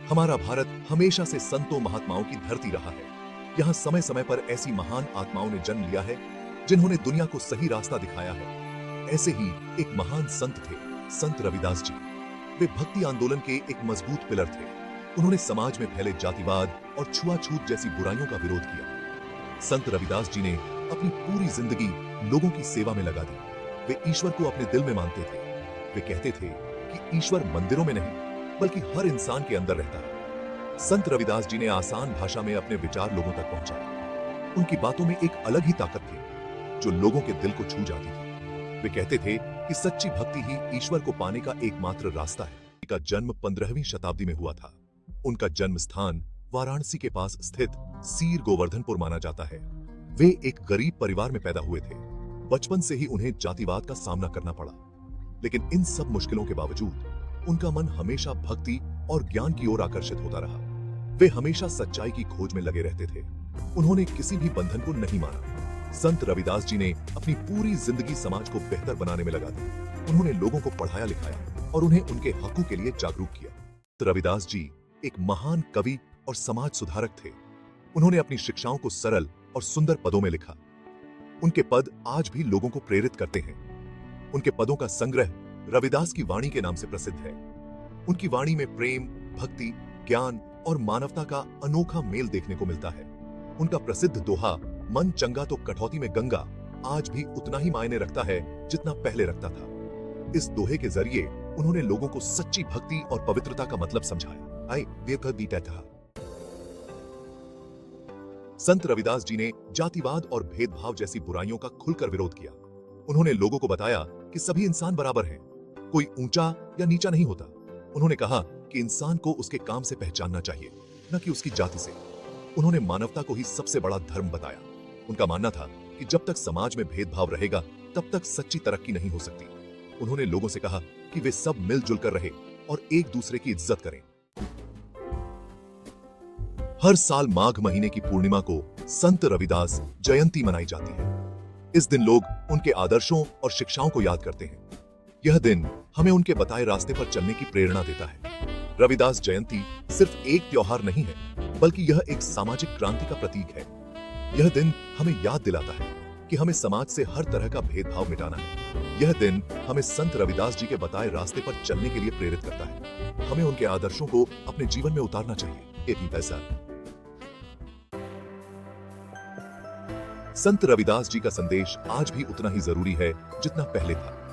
हमारा भारत हमेशा से संतों महात्माओं की धरती रहा है। यहाँ समय समय पर ऐसी महान आत्माओं ने जन्म लिया है जिन्होंने दुनिया को सही रास्ता दिखाया है। ऐसे ही एक महान संत थे संत रविदास जी। वे भक्ति आंदोलन के एक मजबूत पिलर थे। उन्होंने समाज में फैले जातिवाद और छुआछूत जैसी बुराइयों का विरोध किया। संत रविदास जी ने अपनी पूरी जिंदगी लोगों की सेवा में लगा दी। वे ईश्वर को अपने दिल में मानते थे। वे कहते थे कि ईश्वर मंदिरों में नहीं बल्कि हर इंसान के अंदर रहता है। संत रविदास जी ने आसान भाषा में अपने विचार लोगों तक पहुंचाए। उनकी बातों में एक अलग ही ताकत थी जो लोगों के दिल को छू जाती थी। वे कहते थे कि सच्ची भक्ति ही ईश्वर को पाने का एकमात्र रास्ता है। उनका जन्म 15वीं शताब्दी में हुआ था। उनका जन्म स्थान वाराणसी के पास स्थित सीर गोवर्धनपुर माना जाता है। वे एक गरीब परिवार में पैदा हुए थे। बचपन से ही उन्हें जातिवाद का सामना करना पड़ा, लेकिन इन सब मुश्किलों के बावजूद उनका मन हमेशा भक्ति और ज्ञान की ओर आकर्षित होता रहा। वे हमेशा सच्चाई की खोज में लगे रहते थे। उन्होंने किसी भी बंधन को नहीं माना। संत रविदास जी ने अपनी पूरी जिंदगी समाज को बेहतर बनाने में लगा दी। उन्होंने लोगों को पढ़ाया लिखाया और उन्हें उनके हकों के लिए जागरूक किया। रविदास जी एक महान कवि और समाज सुधारक थे। उन्होंने अपनी शिक्षाओं को सरल और सुंदर पदों में लिखा। उनके पद आज भी लोगों को प्रेरित करते हैं। उनके पदों का संग्रह रविदास की वाणी के नाम से प्रसिद्ध है। उनकी वाणी में प्रेम, भक्ति, ज्ञान और मानवता का अनोखा मेल देखने को मिलता है। उनका प्रसिद्ध दोहा मन चंगा तो कठौती में गंगा आज भी उतना ही मायने रखता है जितना पहले रखता था। इस दोहे के जरिए उन्होंने लोगों को सच्ची भक्ति और पवित्रता का मतलब समझाया। आई वेकर बीता था। संत रविदास जी ने जातिवाद और भेदभाव जैसी बुराइयों का खुलकर विरोध किया। उन्होंने लोगों को बताया कि सभी इंसान बराबर हैं, कोई ऊंचा या नीचा नहीं होता। उन्होंने कहा कि इंसान को उसके काम से पहचानना चाहिए, न कि उसकी जाति से। उन्होंने मानवता को ही सबसे बड़ा धर्म बताया। उनका मानना था कि जब तक समाज में भेदभाव रहेगा तब तक सच्ची तरक्की नहीं हो सकती। उन्होंने लोगों से कहा कि वे सब मिलजुल कर रहे और एक दूसरे की इज्जत करें। हर साल माघ महीने की पूर्णिमा को संत रविदास जयंती मनाई जाती है। इस दिन लोग उनके आदर्शों और शिक्षाओं को याद करते हैं। यह दिन हमें उनके बताए रास्ते पर चलने की प्रेरणा देता है। रविदास जयंती सिर्फ एक त्योहार नहीं है, बल्कि यह एक सामाजिक क्रांति का प्रतीक है। यह दिन हमें याद दिलाता है कि हमें समाज से हर तरह का भेदभाव मिटाना है। यह दिन हमें संत रविदास जी के बताए रास्ते पर चलने के लिए प्रेरित करता है। हमें उनके आदर्शों को अपने जीवन में उतारना चाहिए। एक ही पैसा। संत रविदास जी का संदेश आज भी उतना ही जरूरी है जितना पहले था।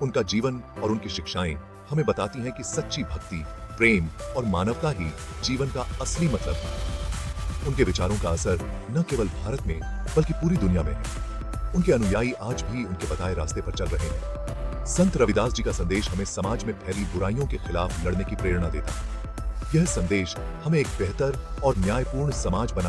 उनका जीवन और उनकी शिक्षाएं हमें बताती हैं कि सच्ची भक्ति, प्रेम और मानवता ही जीवन का असली मतलब है। उनके विचारों का असर न केवल भारत में बल्कि पूरी दुनिया में है। उनके अनुयायी आज भी उनके बताए रास्ते पर चल रहे हैं। संत रविदास जी का संदेश हमें समाज में फैली बुराइयों के खिलाफ लड़ने की प्रेरणा देता है। यह संदेश हमें एक बेहतर और न्यायपूर्ण समाज बनाने